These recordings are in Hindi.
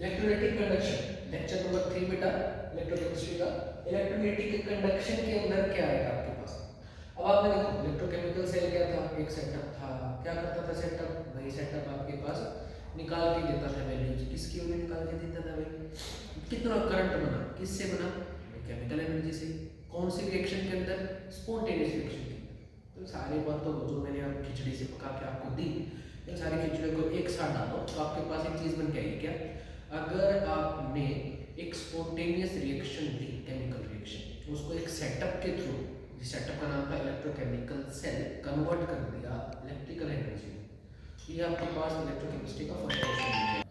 इलेक्ट्रोलाइटिक कंडक्शन, लेक्चर नंबर 3 बेटा इलेक्ट्रोकेमिस्ट्री का। इलेक्ट्रोलाइटिक कंडक्शन के अंदर क्या आएगा आपके पास? अब आपने देखो इलेक्ट्रोकेमिकल सेल क्या था, एक सेटअप था। क्या करता था सेटअप? वही सेटअप आपके पास निकाल के देता था वैल्यूज। किसकी वैल्यू निकाल के देता था भाई? कितना करंट बना, किससे बना? केमिकल एनर्जी से। कौन सी रिएक्शन के अंदर? स्पॉन्टेनियस रिएक्शन के अंदर। तो सारी बातों को जो मैंने आप खिचड़ी से पका के आपको दी, इन सारी खिचड़ी को एक साथ डालो तो आपके पास एक चीज बन के आएगी। क्या? अगर आपने एक स्पॉन्टेनियस रिएक्शन दी, केमिकल रिएक्शन, उसको एक सेटअप के थ्रू, जिस सेटअप का नाम था इलेक्ट्रोकेमिकल सेल, कन्वर्ट कर दिया इलेक्ट्रिकल एनर्जी में, ये आपके पास इलेक्ट्रोकेमिस्ट्री का फर्स्ट क्वेश्चन है।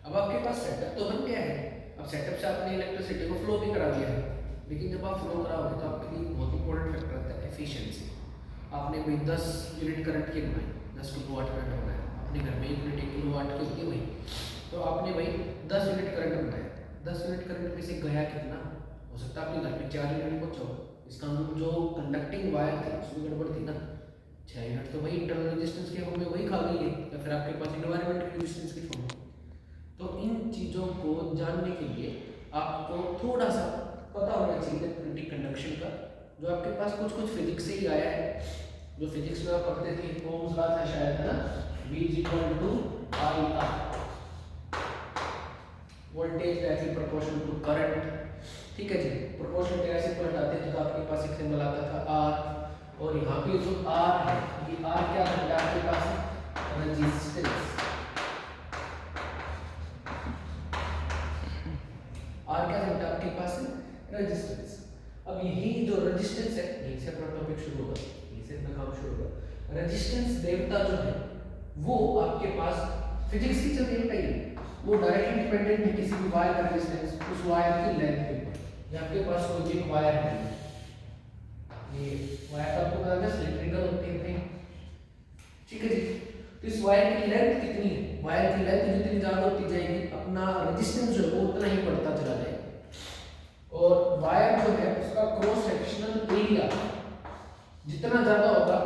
अब आपके पास सेटअप तो बन गया है। अब सेटअप से आपने इलेक्ट्रिसिटी को फ्लो भी करा दिया है, लेकिन जब आप फ्लो कराओगे तो आपके लिए बहुत इंपॉर्टेंट फैक्टर आता है एफिशिएंसी। आपने कोई 10 यूनिट करंट की बनाई, 10 किलोवाट करंट बनाया अपने घर में, 1 यूनिट 1 किलोवाट की होती है वही, तो आपने भाई 10 यूनिट करंट बनाया। 10 यूनिट करंट में से गया कितना? हो सकता है आपके घर में 4 यूनिट पहुंचा हो। इसका मतलब जो कंडक्टिंग वायर थी उसमें गड़बड़ थी ना। 6 यूनिट तो वही इंटरनल रेजिस्टेंस के फॉर्म में वही खा गई है, या फिर आपके पास इन्वायरमेंट रेजिस्टेंस की फॉर्म में। तो इन चीज़ों को जानने के लिए आपको थोड़ा सा पता होना चाहिए इलेक्ट्रोलाइटिक कंडक्शन का, जो आपके पास कुछ कुछ फिजिक्स से ही आया है। जो फिजिक्स में आप पढ़ते थे, ओम्स लॉ था शायद, है ना, V = IR, voltage directly proportional to current. ठीक है जी, प्रोपोर्शनल डायरेक्टली को हटाते थे तो आपके पास एक सिंबल आता था R, और यहाँ पे जो R है, ये R क्या है आपके पास? रेजिस्टेंस। R क्या है आपके पास? रेजिस्टेंस। अब यही जो रेजिस्टेंस है, यहीं से अपना टॉपिक शुरू होगा, यहीं से अपना काम शुरू होगा। रेजिस्टेंस देवता जो है वो आपके पास फिजिक्स की चलती है, वो डायरेक्टली डिपेंडेंट है किसी भी वायर का रेजिस्टेंस उस वायर की लेंथ के ऊपर। ये आपके पास कोई एक वायर है, ये वायर का आपको पता है सिलिंड्रिकल होती है, ठीक है जी। तो इस वायर की लेंथ कितनी है? वायर की लेंथ जितनी ज्यादा होती जाएगी अपना रेजिस्टेंस जो है वो उतना ही बढ़ता चला जाएगा। और वायर जो है उसका क्रॉस सेक्शनल एरिया जितना ज्यादा होगा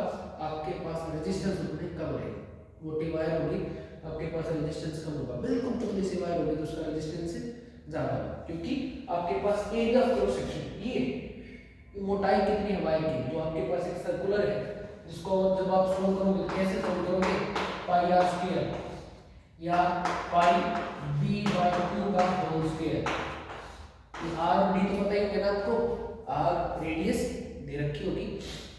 आपके पास रेजिस्टेंस उतनी कम रहेगी। मोटी वायर होगी आपके पास रेजिस्टेंस कम होगा, बिल्कुल पतली सी वायर होगी तो उसका रेजिस्टेंस ज्यादा होगा, क्योंकि आपके पास एरिया ऑफ क्रॉस सेक्शन, ये मोटाई कितनी है वायर की, जो आपके पास एक सर्कुलर है, जिसको जब आप सोल्व करोगे कैसे सोल्व करोगे? पाई आर स्क्वायर या पाई b/2 का होल स्क्वायर। आर और डी तो पता ही है ना आपको, आर रेडियस दे रखी होगी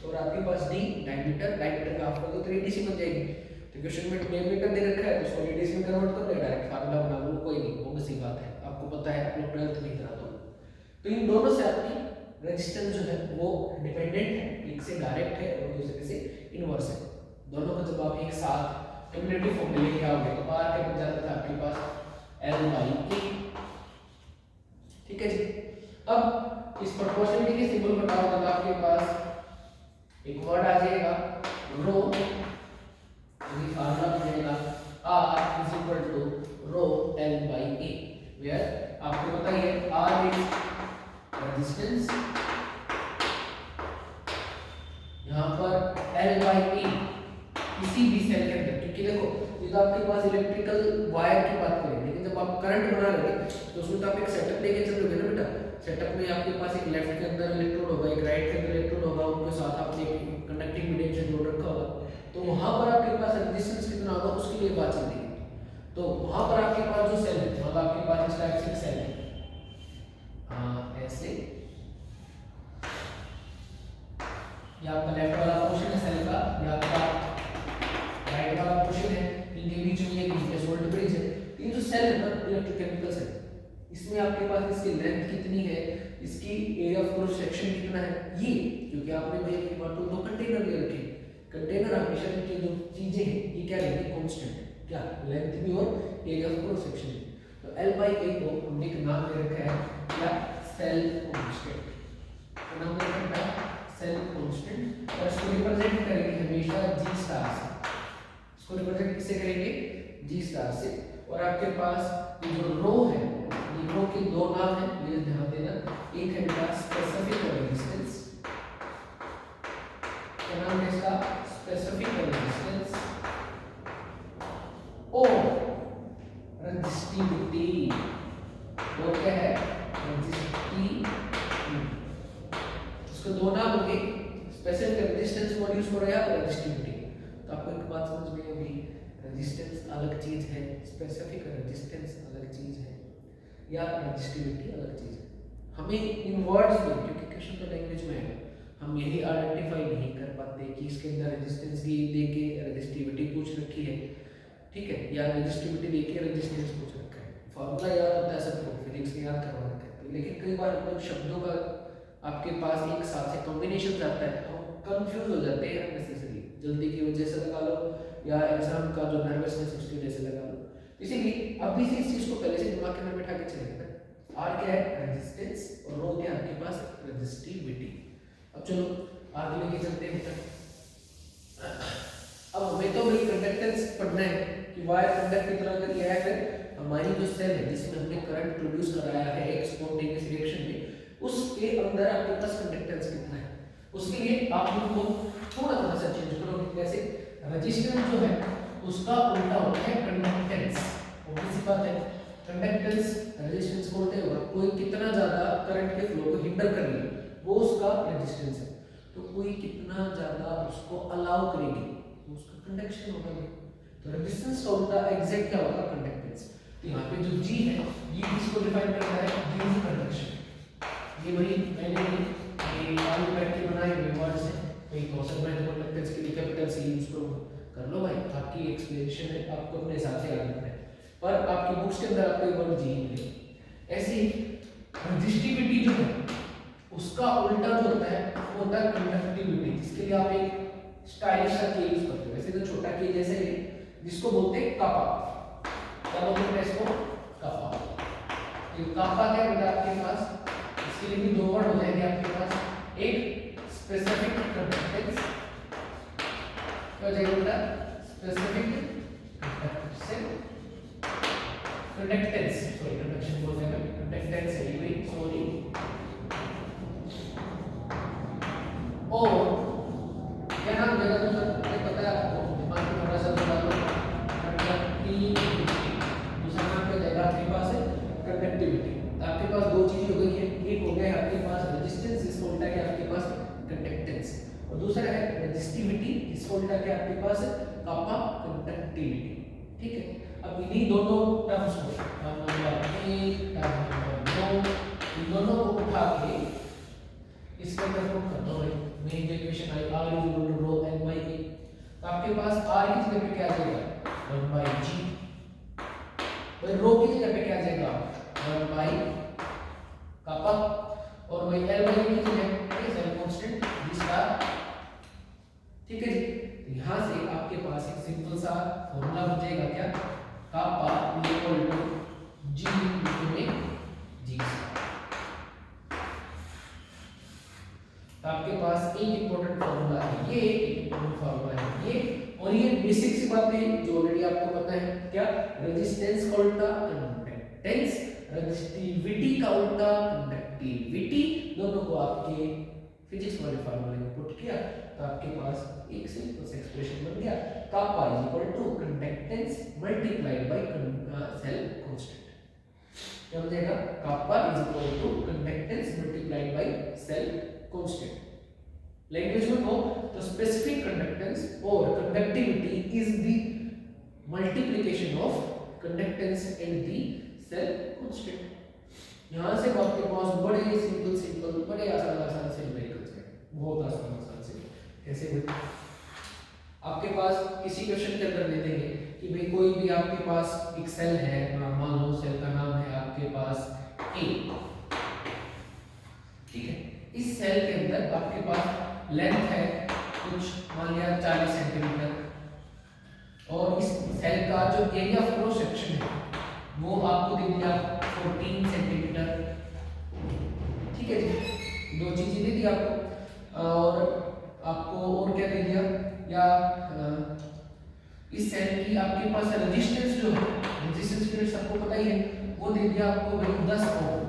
और आपके पास डी डायमीटर, डायमीटर का आपका तो रेडियस ही बन जाएगी। तो क्वेश्चन में डायमीटर दे रखा है तो उसको रेडियस में कन्वर्ट कर दे, डायरेक्ट फार्मूला बना लो, कोई नहीं, वो सी बात है, आपको पता है, आप लोग 12th में करा दो। तो इन दोनों से आपकी रेजिस्टेंस जो है वो डिपेंडेंट है, एक से डायरेक्ट है और दूसरे से इनवर्स है। दोनों को जब आप एक साथ कम्युनिटी फॉर्म में लेके आओगे तो बाहर क्या बन जाता था आपके पास L/A। ठीक है जी। अब इस प्रोपोर्शनलिटी के सिंबल बताओगे तो आपके पास एक वर्ड आ जाएगा रो, ये फार्मूला बनेगा R = रो L/A, वेयर आपको पता ही है R इज रेजिस्टेंस, यहाँ पर L/A किसी भी सेल के अंदर, क्योंकि देखो ये तो आपके पास इलेक्ट्रिकल वायर की बात करें, लेकिन जब आप करंट बना रहे तो उसमें तो आप एक सेटअप लेके चलोगे ना बेटा। सेटअप में आपके पास एक लेफ्ट के अंदर इलेक्ट्रोड होगा, एक राइट के अंदर इलेक्ट्रोड होगा, उनके साथ आपने कंडक्टिंग मीडियम से जोड़ रखा होगा, तो वहां पर आपके पास रेजिस्टेंस कितना होगा उसके लिए बात चलती है। तो वहां पर आपके पास जो सेल है, मतलब आपके पास इस टाइप से एक सेल है, ऐसे ये आपका लेफ्ट वाला पोर्शन है सेल का, ये आपका राइट वाला पोर्शन है, इनके बीच में एक वोल्ट ब्रिज है। ये जो सेल है ना इलेक्ट्रोकेमिकल सेल, इसमें आपके पास इसकी लेंथ कितनी है, इसकी एरिया ऑफ क्रॉस सेक्शन कितना है, ये क्योंकि आपने भैया की बात दो कंटेनर ले रखे, कंटेनर हमेशा इनकी जो चीजें हैं ये क्या रहेंगी? कांस्टेंट, क्या लेंथ भी और एरिया ऑफ क्रॉस सेक्शन। तो L/A को हमने एक नाम दे रखा है क्या? सेल कांस्टेंट, तो नाम दे रखा है सेल कांस्टेंट, और इसको रिप्रेजेंट करेंगे हमेशा G स्टार से। इसको रिप्रेजेंट किससे करेंगे? G स्टार से। और आपके पास ये जो रो है, ये रो के दो नाम है, ये ध्यान देना, एक है इसका स्पेसिफिक रेजिस्टेंस, क्या नाम है इसका? स्पेसिफिक रेजिस्टेंस, और रेजिस्टिव रजिस्टिविटी, वो क्या है रजिस्टिविटी। इसको दो नाम होंगे, स्पेसिफिक रेजिस्टेंस मॉड्यूल्स को या रजिस्टिविटी। तो आपको एक बात समझ में होगी, रेजिस्टेंस अलग चीज है, स्पेसिफिक रेजिस्टेंस अलग चीज है, या रजिस्टिविटी अलग चीज है। हमें इन वर्ड्स में, क्योंकि क्वेश्चन तो लैंग्वेज में है, हम यही आइडेंटिफाई नहीं कर पाते कि इसके अंदर रेजिस्टेंस की देके रजिस्टिविटी पूछ रखी है, ठीक है, या रजिस्टिविटी देके रेजिस्टेंस पूछ रखा है। फॉर्मूला याद होता है सबको, फिजिक्स में याद करवा रखा है, लेकिन कई बार हम लोग शब्दों का आपके पास एक साथ से कॉम्बिनेशन आता है तो कंफ्यूज हो जाते हैं अननेसेसरी, जल्दी की वजह से लगा लो या एग्जाम का जो नर्वसनेस उसकी वजह से लगा लो। इसीलिए अभी से इस चीज को पहले से दिमाग के अंदर बैठा के चलेगा। आर क्या है रेजिस्टेंस और रो क्या है आपके पास रेजिस्टिविटी। अब चलो आगे लेके चलते हैं बेटा। अब हमें तो भाई कंडक्टेंस पढ़ना है कि वायर कंडक्ट कितना कर लिया है, फिर हमारी जो सेल है जिसमें हमने करंट प्रोड्यूस कराया है एक स्पॉन्टेनियस रिएक्शन में, उसके अंदर आपके पास कंडक्टेंस कितना है। उसके लिए आप लोग को थोड़ा सा चेंज करोगे, जैसे रेजिस्टेंस जो है उसका उल्टा होता है कंडक्टेंस। obvious सी बात है, कंडक्टेंस रेजिस्टेंस को बोलते हैं कोई कितना ज्यादा करंट के फ्लो को हिंडर कर रही है वो उसका रेजिस्टेंस है, तो कोई कितना ज्यादा उसको अलाउ करेगी तो उसका कंडक्शन होगा। तो रेजिस्टेंस का उल्टा एग्जैक्ट क्या होगा कंडक्टेंस। तो यहाँ पे जो G है ये किसको डिफाइन करता है, G इज कंडक्शन। ये वही मैंने ये आलू पैक के बनाए हुए वर्ड्स हैं, कई क्वेश्चन में कंडक्टेंस के लिए कैपिटल C यूज करो, कर लो भाई, आपकी एक्सप्लेनेशन है, आपको अपने हिसाब से याद रखना है, पर आपकी बुक्स के अंदर आपको ये वर्ड G मिले। ऐसे ही रेजिस्टिविटी जो है उसका उल्टा जो होता है वो होता है कंडक्टिविटी, जिसके लिए आप एक स्टाइलिश सा के यूज करते हो। वैसे तो छोटा के जैसे है जिसको बोलते हैं कापा, क्या बोलते हैं इसको कापा। ये कापा क्या होता है आपके पास, इसके लिए भी दो वर्ड हो जाएंगे आपके पास, एक स्पेसिफिक कंडक्टेंस, क्या हो जाएगा बेटा स्पेसिफिक कंडक्टेंस, सॉरी कंडक्शन बोलते हैं कंडक्टेंस है ये, सॉरी, और क्या नाम देगा तो सबको पता है आपको, दिमाग में थोड़ा सा लगा लो, कंडक्टिविटी। दूसरा नाम क्या जाएगा आपके पास है कंडक्टिविटी। तो आपके पास दो चीज हो गई है, एक हो गया आपके पास रेजिस्टेंस जिसको उल्टा के आपके पास कंडक्टेंस, और दूसरा है रेजिस्टिविटी जिसको उल्टा के आपके पास कापा कंडक्टिविटी। ठीक है, अब इन्हीं दोनों टर्म्स को इन दोनों को उठा के इसके अंदर पुट कर दो भाई, मेन जो equation I r = ρ n / a, तो आपके पास r की जगह पे क्या आ जाएगा 1/g, भाई ρ की जगह पे क्या आ जाएगा 1 कापा, और भाई l/a की जगह पे सेल कांस्टेंट जिसका, ठीक है जी। तो यहां से आपके पास एक सिंपल सा फॉर्मूला बन जाएगा, क्या कापा = g × g। तो आपके पास एक इंपॉर्टेंट फार्मूला है ये, एक इंपॉर्टेंट फार्मूला है ये, और ये बेसिक सी बातें जो ऑलरेडी आपको पता है, क्या रेजिस्टेंस का उल्टा कंडक्टेंस, रेजिस्टिविटी का उल्टा कंडक्टिविटी, दोनों को आपके फिजिक्स वाले फार्मूले में पुट किया तो आपके पास एक सिंपल सा एक्सप्रेशन बन गया, kappa = conductance multiplied by cell constant. क्या हो जाएगा kappa = conductance multiplied by cell constant. Language में हो तो स्पेसिफिक कंडक्टेंस और conductivity is the multiplication of conductance and the cell constant. यहां से आपके पास बड़े सिंपल बड़े आसान से न्यूमेरिकल्स हैं, बहुत आसान से। कैसे आपके पास किसी क्वेश्चन के अंदर दे देंगे कि भाई कोई भी आपके पास एक सेल है, मान लो सेल का नाम है आपके पास A, ठीक है, इस सेल के अंदर आपके पास लेंथ है कुछ मान लिया 40 सेंटीमीटर, और इस सेल का जो एरिया ऑफ क्रॉस सेक्शन है वो आपको दे दिया 14 सेंटीमीटर। ठीक है जी, दो चीजें दे दी आपको, और आपको और क्या दे दिया, या इस सेल की आपके पास रेजिस्टेंस जो है, रेजिस्टेंस पीरियड सबको पता ही है, वो दे दिया आपको 10 ओम।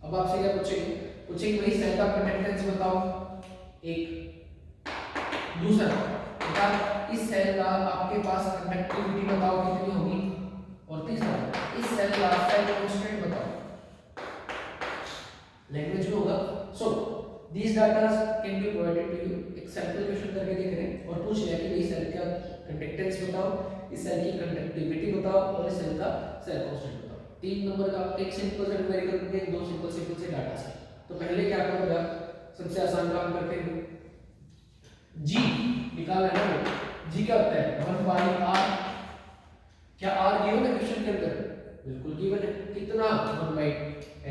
अब आपसे क्या पूछेंगे भाई सेल का कंडक्टेंस बताओ, एक, दूसरा बेटा इस सेल का आपके पास कंडक्टिविटी बताओ कितनी होगी data can be provided to you. एक सैंपल क्वेश्चन करके देख रहे हैं और पूछ लिया कि भाई सेल का कंडक्टेंस बताओ, इस सेल की कंडक्टिविटी बताओ और इस सेल का सेल कांस्टेंट बताओ। 3 नंबर का एक सिंपल से न्यूमेरिकल करके दो सिंपल से डाटा से। तो पहले क्या करूंगा, सबसे आसान काम करते हैं, जी निकालना है ना। जी क्या होता है 1/r। क्या r गिवन है क्वेश्चन के अंदर? बिल्कुल गिवन है। कितना 1/10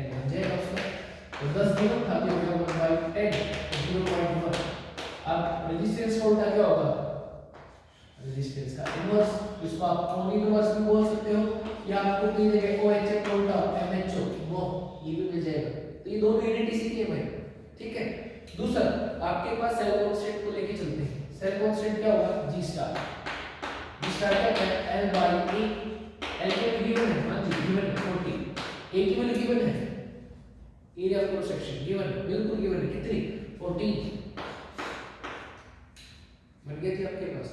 बन जाएगा उसका। तो 10 गिवन था तो हो गया 1/10 0.1। अब रेजिस्टेंस का उल्टा क्या होगा? रेजिस्टेंस का इनवर्स। इसको आप ओम इनवर्स भी बोल सकते हो या आपको कोई जगह OH का उल्टा MHO वो ये भी मिल जाएगा। तो ये दोनों यूनिट इसी के हैं, ठीक है। दूसरा आपके पास सेल कांस्टेंट को लेके चलते हैं। सेल कांस्टेंट क्या होगा? G star. G स्टार क्या है? L/A। L के गिवन है, हां जी गिवन है 40। A की वैल्यू गिवन है, area of cross section given है, बिल्कुल गिवन है। कितनी? 14 बन गई थी आपके पास।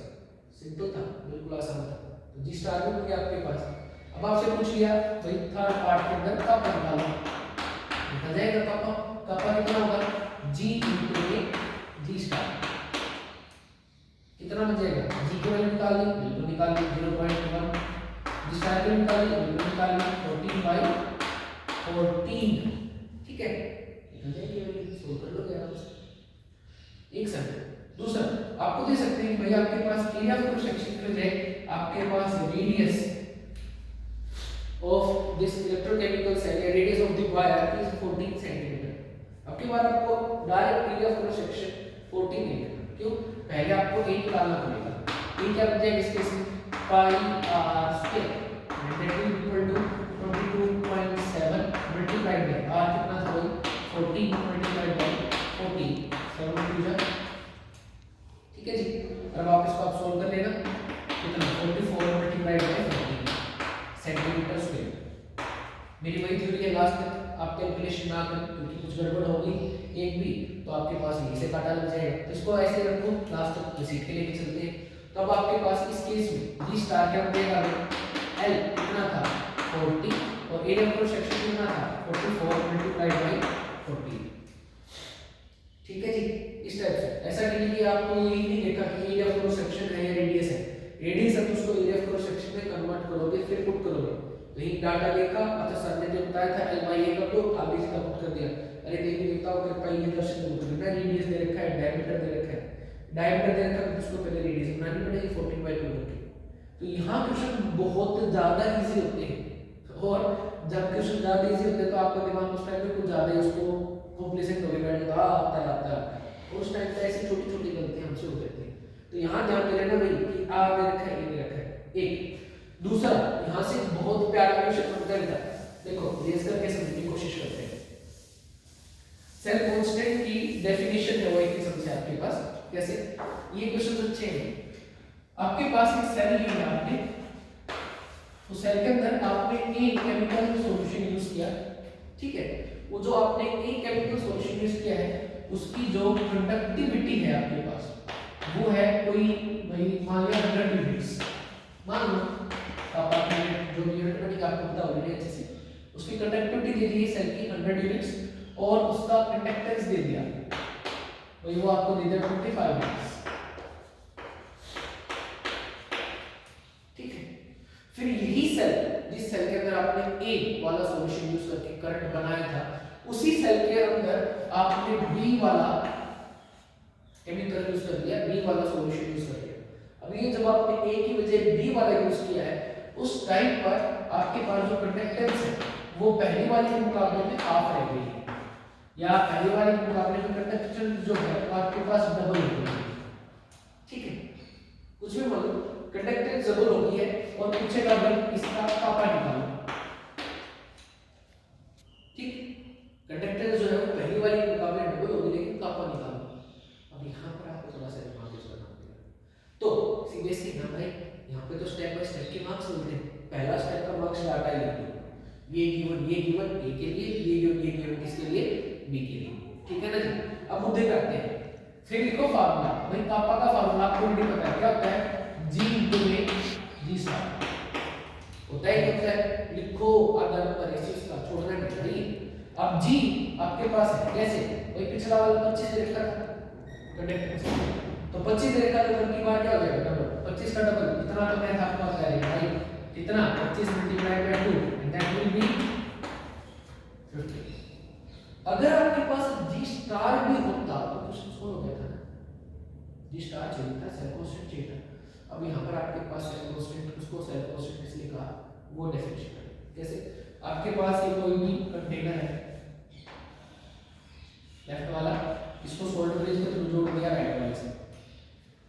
सिंपल था, बिल्कुल आसान था। तो G स्टार बन गया आपके पास। अब आपसे पूछ लिया भाई थर्ड पार्ट के अंदर कप निकालो, निकल जाएगा कप कितना होगा? G into A G star कितना बन जाएगा? G की वैल्यू निकाल ली, बिल्कुल निकाल ली 0.1। G स्टार की निकाल ली, बिल्कुल निकाल ली 14/14, ठीक है। निकल जाएगी वैल्यू, सोल्व कर लोगे आराम से। एक सेकंड। दूसरा आपको दे सकते हैं भाई आपके पास एरिया ऑफ क्रॉस सेक्शन के लिए आपके पास radius of this electrochemical cell या radius of the wire is 14 centimetre. अब की बार आपको direct area of cross section 14 लिखना। क्यों? पहले आपको a निकालना पड़ेगा। a क्या बन जाएगा इस केस में? Pi r square that is equal to 22.7 multiplied by r कितना था भाई? 14 मल्टीप्लाइड बाय 14 7 2 जा, ठीक है जी। अब आप इसको आप सोल्व कर लेना। कितना? 44 मल्टीप्लाइड बाय 14 सेंटीमीटर स्क्वायर। मेरी वही थ्योरी है, लास्ट तक आप कैलकुलेशन ना करें क्योंकि कुछ गड़बड़ होगी एक भी तो आपके पास यहीं से काटा लग जाएगा। तो इसको ऐसे रखो, लास्ट तक रिसीट के लेके चलते हैं। तो अब आपके पास इस केस में G स्टार क्या बनेगा? L कितना था? 40 और एरिया ऑफ क्रॉस सेक्शन कितना था? 44 मल्टीप्लाइड बाय 14, ठीक है जी। इस टाइप से ऐसा नहीं कि आपको यही नहीं देखा कि एरिया ऑफ क्रॉस सेक्शन है या रेडियस है। रेडियस है तो उसको एरिया ऑफ क्रॉस सेक्शन में कन्वर्ट करोगे फिर पुट करोगे। तो यही डाटा देखा, अच्छा सर ने जो बताया था L/A का तो आगे से पुट कर दिया। अरे देवी देवताओं के पाई ये दर्शन करना, रेडियस दे रखा है, डायमीटर दे रखा है, डायमीटर दे रखा है तो उसको पहले रेडियस बनानी पड़ेगी 14/2 करके। तो यहाँ क्वेश्चन बहुत ज्यादा इजी होते हैं और जब क्वेश्चन ज्यादा इजी होते हैं तो आपका दिमाग उस टाइम पे कुछ ज्यादा ही उसको कॉम्प्लिकेट हो गया बैठेगा, आता है उस टाइम पे ऐसी छोटी छोटी गलतियां हमसे हो जाती हैं। तो यहाँ ध्यान दे लेना भाई कि आ दे रखा है, ये दे रखा है। एक दूसरा यहाँ से बहुत प्यारा क्वेश्चन बनता है, देखो रेज करके समझने की कोशिश करते हैं। सेल कांस्टेंट की डेफिनेशन है वो एक किस्म से आपके पास कैसे, ये क्वेश्चन अच्छे हैं। आपके पास एक सेल ली है आपने, तो सेल के अंदर आपने एक केमिकल सॉल्यूशन यूज किया, ठीक है। वो जो आपने एक केमिकल सॉल्यूशन यूज किया है उसकी जो कंडक्टिविटी है आपके पास वो है कोई भाई मान लिया 100 यूनिट्स, मान लो आप आपने जो यूनिट आपको पता ऑलरेडी अच्छे से, उसकी कंडक्टिविटी दे दी है सेल की 100 यूनिट्स और उसका कंडक्टेंस दे दिया वही वो आपको दे दिया 25 यूनिट्स, ठीक है। फिर यही सेल जिस सेल के अंदर आपने ए वाला सॉल्यूशन यूज करके करंट बनाया था उसी सेल के अंदर आपने बी वाला केमिकल यूज कर दिया, बी वाला सॉल्यूशन यूज कर दिया। अब ये जब आपने ए की वजह बी वाला यूज किया है उस टाइम पर आपके पास जो कंडक्टेंस है वो पहली वाली के मुकाबले में हाफ रह गई है, या पहली वाली के मुकाबले में कंडक्टेंस जो है वो आपके पास डबल हो गई है, ठीक है। कुछ भी मान लो कंडक्टेंस डबल हो गई है और पूछेगा भाई इसका कापा निकालो, ठीक। कंडक्टेंस जो है वो पहली वाली के मुकाबले डबल हो गई लेकिन कापा निकालो। अब यहाँ पर आपको थोड़ा सा दिमाग यूज करना पड़ेगा। तो सीधे सीधे ना भाई यहाँ पे तो स्टेप बाय स्टेप के मार्क्स मिलते हैं। पहला स्टेप का मार्क्स डाटा ही लिख दो, ये गिवन ए के लिए, ये गिवन किसके लिए, बी के लिए, ठीक है ना जी। अब मुद्दे करते हैं, फिर लिखो फार्मूला। भाई कापा का फार्मूला आपको नहीं पता है क्या होता है, G into A G star होता है, क्या होता है, लिखो आधा नंबर इस चीज का छोड़ना नहीं चाहिए। अब G आपके पास है कैसे, वही पिछला वाला 25 दे रखा था कंडक्टेंस, तो 25 दे रखा तो 1 की बार क्या हो जाएगा डबल, 25 का डबल इतना तो मैथ आपको आता है भाई, इतना 25 multiplied by 2 and that will be 50। अगर आपके पास g स्टार भी होता तो क्वेश्चन सोल्व हो गया था ना, g स्टार चाहिए था, सेल कांस्टेंट चाहिए था। अब यहाँ पर आपके पास सेल कांस्टेंट, उसको सेल कांस्टेंट इसलिए कहा, वो डेफिनेशन है। कैसे? आपके पास ये कोई भी कंटेनर है लेफ्ट वाला, इसको सोल्डर ब्रिज के थ्रू जोड़ दिया राइट वाले से।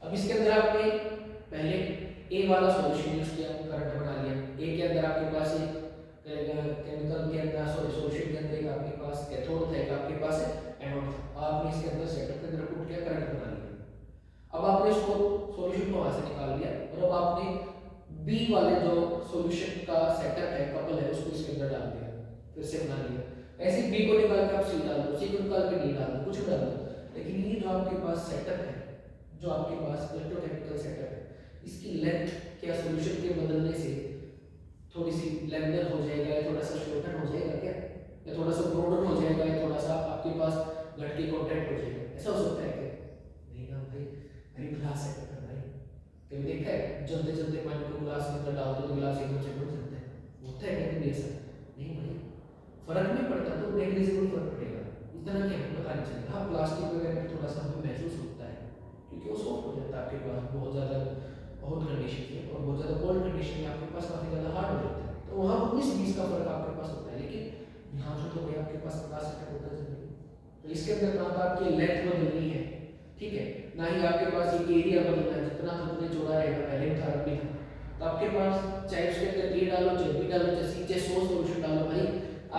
अब इसके अंदर आपने पहले ए वाला सॉल्यूशन यूज किया, करंट बना लिया। ए के अंदर आपके पास एक केमिकल के अंदर सॉल्यूशन के अंदर एक आपके पास कैथोड था, एक आपके पास एनोड था। आपने इसके अंदर सेटअप के अंदर पुट किया, करंट बना लिया। अब आपने इसको सॉल्यूशन को वहां से निकाल लिया और अब आपने बी वाले जो सॉल्यूशन का सेटअप है, कपल है, उसको इसके अंदर डाल दिया, फिर से बना लिया। ऐसे बी को निकाल के आप सी डाल दो, सी को निकाल के डी डाल दो, कुछ भी डाल दो, लेकिन ये जो आपके पास सेटअप है, जो आपके पास इलेक्ट्रोकेमिकल सेटअप है, इसकी लेंथ क्या सॉल्यूशन के बदलने से थोड़ी सी लेंथर हो जाएगा, या थोड़ा सा शॉर्टर हो जाएगा क्या, या थोड़ा सा ब्रॉडर हो जाएगा, या थोड़ा सा आपके पास घट के कॉन्टैक्ट हो जाएगा, ऐसा हो सकता है क्या? नहीं ना भाई, अरे ग्लास सेटअप है भाई, कभी देखा है जलते जलते पानी को ग्लास के अंदर डाल दो तो ग्लास एकदम से बन जाता है, होता है क्या कभी ऐसा? नहीं भाई, फर्क नहीं पड़ता, तो नेग्लिजिबल फर्क पड़ेगा, इतना क्या हमें पता नहीं चलेगा। हाँ, प्लास्टिक वगैरह में थोड़ा सा हमें महसूस होता है क्योंकि वो सॉफ्ट हो जाता है आपके पास बहुत ज़्यादा हॉट कंडीशन में, और बहुत ज़्यादा कोल्ड कंडीशन में आपके पास काफ़ी ज़्यादा हार्ड हो जाता है, तो वहाँ 19-20 का फर्क आपके पास होता है। लेकिन यहाँ जो तो भाई आपके पास ग्लास सेटअप होता है जल्दी, तो इसके अंदर ना तो आपकी लेंथ बदलनी है, ठीक है, ना ही आपके पास एक एरिया बदलना है, जितना तो उतने चौड़ा रहेगा, पहले था अब भी था। तो आपके पास चाहे उसके अंदर ए डालो, चाहे बी डालो, चाहे सी, चाहे सॉल्यूशन डालो, भाई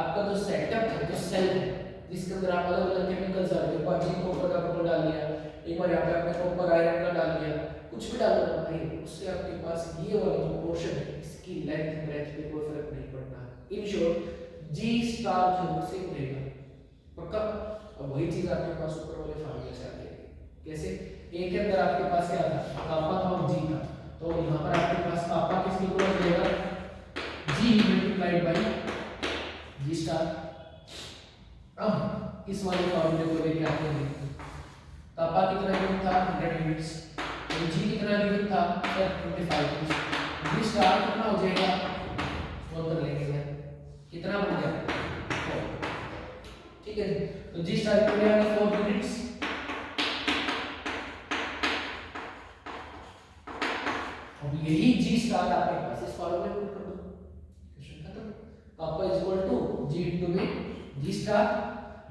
आपका जो सेटअप है, जो सेल है, जिसके अंदर आप अलग अलग केमिकल्स डाल रहे हो, जिंक कॉपर का कपल डाल लिया, एक बार यहाँ पे आपने कॉपर आयरन का डाल लिया, कुछ भी डालो ना भाई, उससे आपके पास ये वाला जो पोर्शन है, इसकी लेंथ ब्रेथ पे कोई फर्क नहीं पड़ता। इन शॉर्ट जी स्टार जो है सेम रहेगा, पक्का। अब वही चीज आपके पास ऊपर वाले फार्मूले से आती है। कैसे? ए के अंदर आपके पास क्या था, कापा था और जी था, तो यहाँ पर आपके पास कापा किसके इक्वल हो जाएगा, जी मल्टीप्लाइड बाय जी स्टार। अब इस वाले फार्मूले को लेके आते हैं, कापा कितना यूनिट था 100 यूनिट्स, और जी कितना यूनिट था 25 यूनिट्स, जी स्टार कितना हो जाएगा, सॉल्व कर लेंगे, कितना बन गया 4, ठीक है। तो जी स्टार को ले आना 4 यूनिट्स, अब यही जी स्टार आपके पास इस फार्मूले में पुट कर दो, क्वेश्चन खत्म। Kappa is equal to G into में जी स्टार,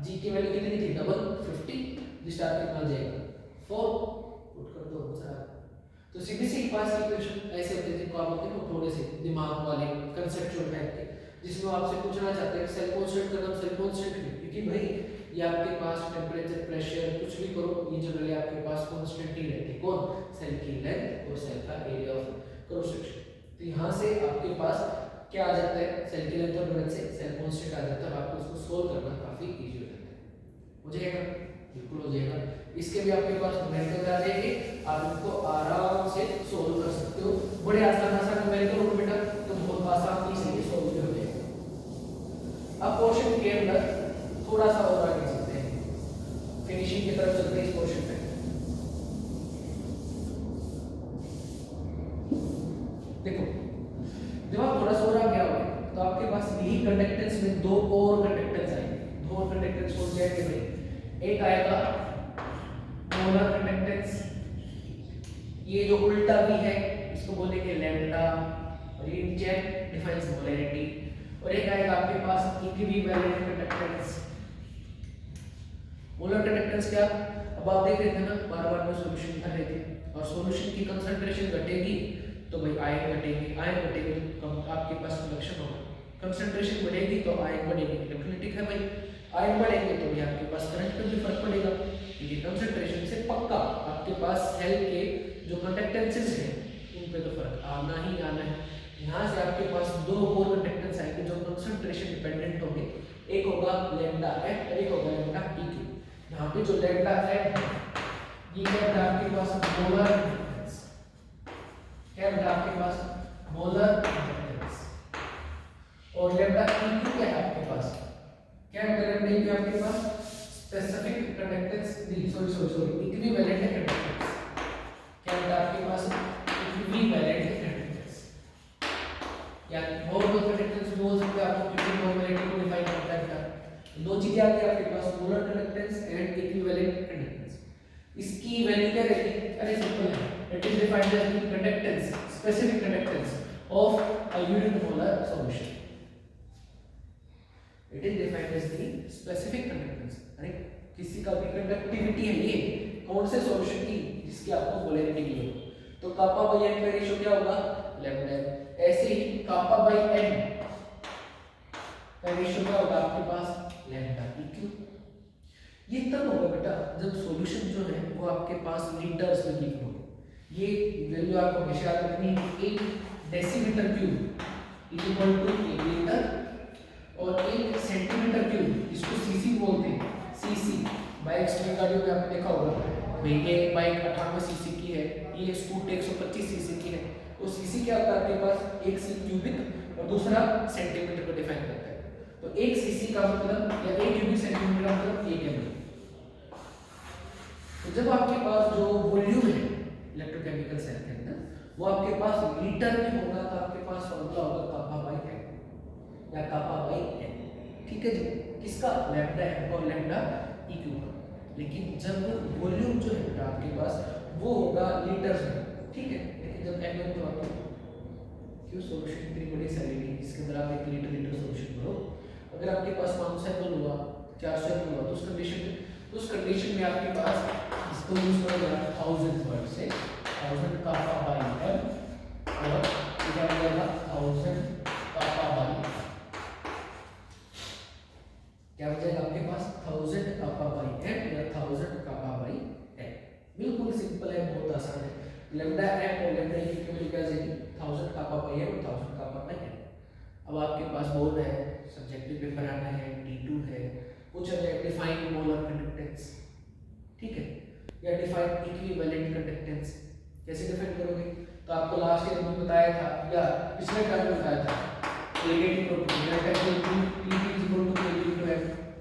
जी की वैल्यू कितनी थी डबल 50, जी स्टार कितना आ जाएगा 4, पुट कर दो आंसर। तो सीधी सी पास इक्वेशन ऐसे होते हैं जिनको आप बोलते हैं थोड़े से दिमाग वाले कंसेप्चुअल टाइप के, जिसमें आपसे पूछना चाहते हैं सेल कांस्टेंट का नाम सेल कांस्टेंट क्यों, क्योंकि भाई ये आपके पास टेंपरेचर प्रेशर कुछ भी करो, ये जनरली आपके पास कांस्टेंट ही रहती है, कौन, सेल की लेंथ और सेल का एरिया ऑफ क्रॉस सेक्शन। तो यहाँ से आपके पास क्या आ जाता है, सेल की लेंथ और ब्रेथ से सेल कांस्टेंट आ जाता है, आपको इसको सोल्व करना काफी इजी हो जाता है। हो जाएगा, बिल्कुल हो जाएगा। इसके भी आपके पास न्यूमेरिकल आ जाएंगे, आप इनको आराम से सोल्व कर सकते हो, बड़े आसान आसान न्यूमेरिकल हो बेटा, तो बहुत आसानी से ये सोल्व हो जाएगा। अब क्वेश्चन के अंदर थोड़ा सा और आगे चलते हैं, फिनिशिंग की तरफ चलते हैं इस क्वेश्चन पे। देखो जब आप थोड़ा सा और आगे आओगे तो आपके पास यही कंडक्टेंस में दो और कंडक्टेंस आएंगे, दो और कंडक्टेंस हो जाएंगे भाई। एक आएगा मोलर कंडक्टेंस, ये जो उल्टा भी है इसको बोलेंगे लैम्डा, और ये नीचे डिफाइंस मोलैरिटी। और एक आएगा आपके पास इक्विवेलेंट कंडक्टेंस। मोलर कंडक्टेंस क्या, अब आप देख रहे थे ना बार बार में सॉल्यूशन कर रहे थे, और सॉल्यूशन की कंसंट्रेशन घटेगी तो भाई आयन घटेगी, आयन घटेगी तो आपके पास कंडक्शन होगा, कंसंट्रेशन बढ़ेगी तो आयन बढ़ेगी, डेफिनेटली है भाई। आयन बढ़ेंगे तो भी आपके पास करंट पे भी फर्क पड़ेगा, क्योंकि कंसंट्रेशन से पक्का आपके पास सेल के जो कंडक्टेंसेस हैं उन पे तो फर्क आना ही आना है। यहाँ से आपके पास दो और कंडक्टेंस आएंगे जो कंसंट्रेशन डिपेंडेंट होंगे, एक होगा लैम्डा एफ और एक होगा लैम्डा ई क्यू। यहाँ पे जो लैम्डा एफ है ये क्या है आपके पास मोलर कंडक्टेंस, क्या है आपके पास मोलर कंडक्टेंस, और लैम्डा ई क्यू क्या है आपके पास, क्या है लैम्डा ई क्यू आपके पास स्पेसिफिक दी सॉरी इक्विवेलेंट कंडक्टेंस। क्या बेटा आपके पास इक्विवेलेंट कंडक्टेंस या नॉर्मल कंडक्टेंस भी बोल सकते हैं आपको, क्योंकि नॉर्मलिटी को डिफाइन करता है बेटा। दो चीजें आती है आपके पास, molar conductance and equivalent conductance. इसकी वैल्यू क्या रहेगी? अरे सिंपल है, it is defined as the conductance, specific conductance of a unit molar solution. It is defined as the specific conductance. अरे किसी का भी कंडक्टिविटी है ये कौन से सॉल्यूशन की, जिसकी आपको पोलैरिटी मिली हो, तो कापा बाई एन का रेशियो क्या होगा? लैम्डा। ऐसे ही कापा बाई एन का रेशियो क्या होगा आपके पास? लैम्डा इक्यू। ये तब होगा बेटा जब सॉल्यूशन जो है वो आपके पास लीटर्स में लिखा हो। ये वैल्यू आपको हमेशा याद रखनी है कि 1 decimetre cube is equal to 1 litre और 1 सेंटीमीटर क्यूब, इसको सीसी बोलते हैं, सीसी। बाइक स्ट्रीट गाड़ियों में आपने देखा होगा भाई ये बाइक 98 सीसी की है, ये स्कूटर 125 सीसी की है। तो सीसी क्या होता है आपके पास? 1 सी क्यूबिक और दूसरा सेंटीमीटर को डिफाइन करता है। तो 1 सीसी का मतलब या 1 क्यूबिक सेंटीमीटर का मतलब 1 एमएल। तो जब आपके पास जो वॉल्यूम है इलेक्ट्रोकेमिकल सेल के अंदर वो आपके पास लीटर में होगा, तो आपके पास फॉर्मूला होगा कापा बाई एन या कापा बाई एन। ठीक है जी, किसका? लैम्डा एम और लैम्डा इक्यू का। लेकिन जब वॉल्यूम जो है आपके पास वो होगा लीटर्स में, ठीक है। लेकिन जब एमएल तो आपको क्यों सॉल्यूशन इतनी बड़ी सैलरी जिसके अंदर आप 1 लीटर सॉल्यूशन भरो, अगर आपके पास 500 एमएल हुआ 400 एमएल हुआ तो उस कंडीशन में आपके पास इसको यूज करोगे 1000 वर्ड से 1000 कापा बाई एम और क्या हो जाएगा 1000 कापा बाई, क्या हो जाएगा आपके पास 1000 कापा बाई एम या 1000 कापा बाई एम। बिल्कुल सिंपल है, बहुत आसान है। लैम्डा एम और लैम्डा ई की वैल्यू क्या जाएगी? 1000 कापा बाई एम और 1000 कापा बाई एम। अब आपके पास बोर्ड है, सब्जेक्टिव पेपर आना है, D2 है, कुछ है डिफाइन मोलर कंडक्टेंस, ठीक है, या डिफाइन इक्विवेलेंट कंडक्टेंस। कैसे डिफाइन करोगे? तो आपको लास्ट ईयर में बताया था या पिछले टर्म में बताया था रिलेटिव प्रोपर्टी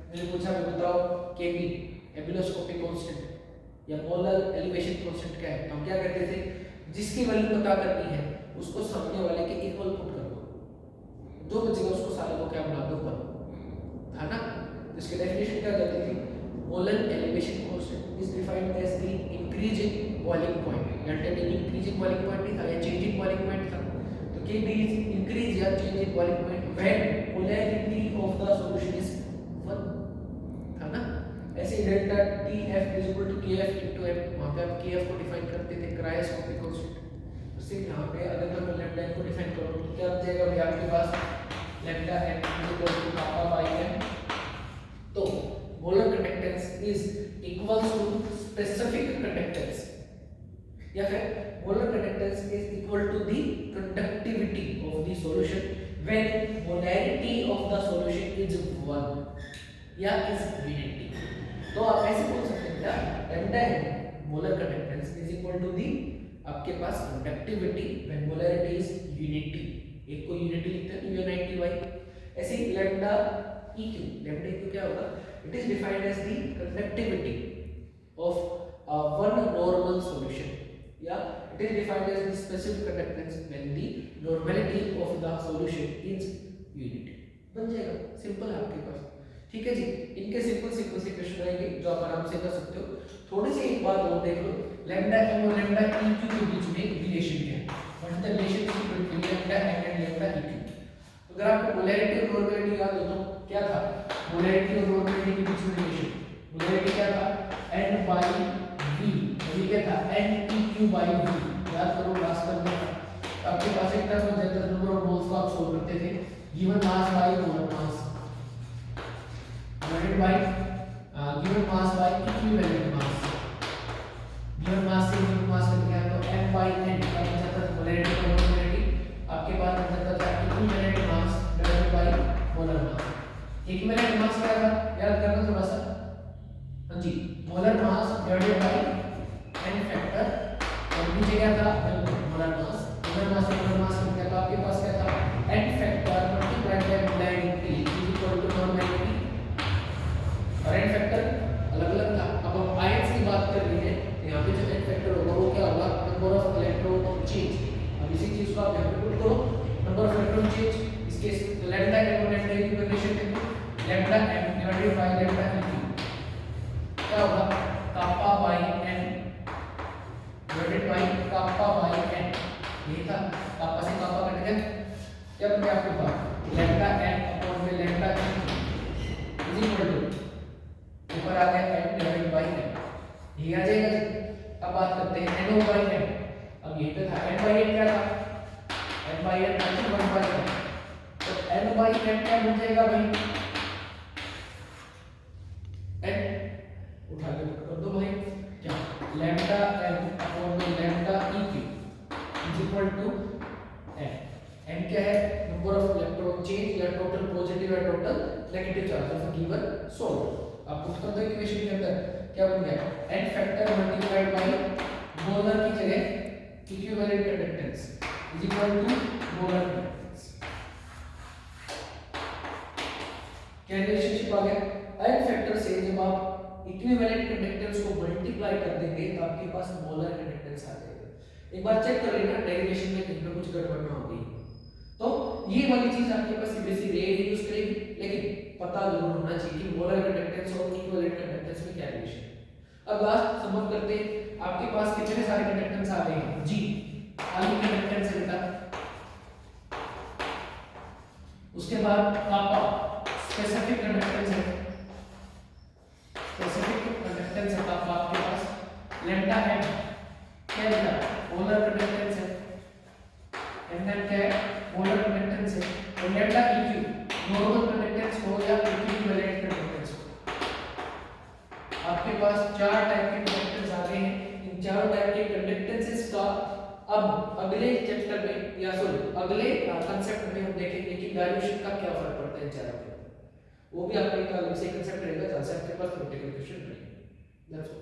मैंने पूछा बताओ Kb एबिलोस्कोपिक कांस्टेंट या मोलर एलिवेशन कांस्टेंट क्या है। हम क्या करते थे, जिसकी वैल्यू पता करनी है उसको सामने वाले के इक्वल पुट कर दो, जो बचेगा उसको सारे को क्या बना दो पर, है ना। इसकी डेफिनेशन क्या जाती थी? Molar elevation constant is defined as the increase in boiling point. Delta T increase in boiling point नहीं था, ये चेंज इन बॉइलिंग पॉइंट था। तो Kb इज इंक्रीज या change in boiling point when polarity of the solution is 1, था ना। ऐसे delta Tf is equal to Kf into m, वहां पे आप Kf को डिफाइन करते थे क्रायोस्कोपिक कांस्टेंट। उससे यहां पे अगर मैं लैम्डा को डिफाइन करूं तो क्या बन जाएगा भाई आपके पास lambda m is equal to kappa by m। तो molar conductance is equals to specific conductance या फिर molar conductance is equal to the conductivity of the solution when molarity of the solution is 1 या इज यूनिटी। तो आप ऐसे बोल सकते हैं क्या, lambda molar conductance is equal to the आपके पास conductivity when molarity is unity. एक को यूनिटी लिखते हैं UNITY। ऐसे ही लैम्डा EQ, लैम्डा EQ क्या होगा? It is defined as the conductivity of one normal solution या it is defined as the specific conductance when the normality of the solution is unity। बन जाएगा, सिंपल है आपके पास, ठीक है जी। इनके सिंपल से क्वेश्चन आएंगे जो आप आराम से कर सकते हो। थोड़ी सी एक बात और देख लो, लैम्डा m और लैम्डा EQ के बीच में एक रिलेशन है, what is the relation between lambda m and lambda EQ। अगर आपको पोलैरिटी और नॉर्मलिटी याद हो तो क्या था, पोलैरिटी और नॉर्मलिटी के बीच में रिलेशन, पोलैरिटी क्या था n by v, ये क्या था n EQ by v। याद करो लास्ट टर्म में आपके पास एक टर्म हो जाता है नंबर ऑफ मोल्स को आप सोल्व करते थे, given mass by molar mass divided bye given mass by equivalent mass. Given mass से गिवन मास कर दिया तो m by n का बन जाता है पोलैरिटी और नॉर्मलिटी। आपके पास बन जाता है equivalent mass divided by molar mass. Equivalent mass क्या था याद करना थोड़ा सा, हां जी, molar mass divided by n factor और नीचे क्या था मोलर मास। मोलर मास से मोलर मास क्या था आपके पास, क्या था n factor multiplied by molarity is equal to normality. और n फैक्टर अलग-अलग था। अब हम केस में लैम्डा एम और लैम्डा ई की रिलेशन देखो, lambda M divided by lambda E क्या होगा, kappa by N divided by kappa by N, ये था कापा से कापा कट गया, क्या बन गया आपके पास लैम्डा एन अपॉन में lambda e is equal to ऊपर आ गया एन डिवाइडेड बाय एन, ये आ जाएगा जी। अब बात करते हैं एन बाय एन, अब ये पे था एन बाय एन क्या था, एन बाय एन मतलब 1 बाय एन, तो एन बाय एन क्या बन जाएगा भाई, एन उठा के कर दो भाई, क्या लैम्डा एन अपॉन में lambda e cube is equal to n, n क्या है नंबर ऑफ इलेक्ट्रॉन चेंज या टोटल पॉजिटिव या total negative charge of a given solvent. आप पुट कर दो इक्वेशन के अंदर क्या बन गया, n factor multiplied by molar की जगह equivalent conductance is equal to molar conductance, क्या रिलेशनशिप आ गया, एन फैक्टर से जब आप इक्विवेलेंट कंडक्टेंस को मल्टीप्लाई कर देंगे तो आपके पास मोलर कंडक्टेंस आ जाएगा। एक बार चेक कर लेना डेरिवेशन में कहीं पे कुछ गड़बड़ ना होगी, तो ये वाली चीज आपके पास सीधे सीधे यूज करेगी, लेकिन पता जरूर होना चाहिए कि मोलर कंडक्टेंस और इक्विवेलेंट कंडक्टेंस में क्या रिलेशन है। अब लास्ट सम अप करते हैं, आपके पास कितने सारे कंडक्टेंस आ गए हैं जी, खाली कंडक्टेंस है बेटा, उसके बाद कापा स्पेसिफिक कंडक्टेंस है, स्पेसिफिक कंडक्टेंस है कापा आपके पास, लैम्डा एम क्या बेटा मोलर कंडक्टेंस है, एम क्या है मोलर कंडक्टेंस है, और lambda E Q normal conductance हो या इक्विवेलेंट कंडक्टेंस हो। आपके पास चार टाइप के कंडक्टेंस आ गए हैं, इन चारों टाइप के कंडक्टेंसेस का अब अगले चैप्टर में या सॉरी अगले कांसेप्ट में हम देखेंगे कि डाइल्यूशन का क्या फर्क पड़ता है इन चारों के, वो भी आपका एक अलग से कांसेप्ट रहेगा जहां से आपके पास प्रैक्टिकल क्वेश्चन रहेंगे। That's all.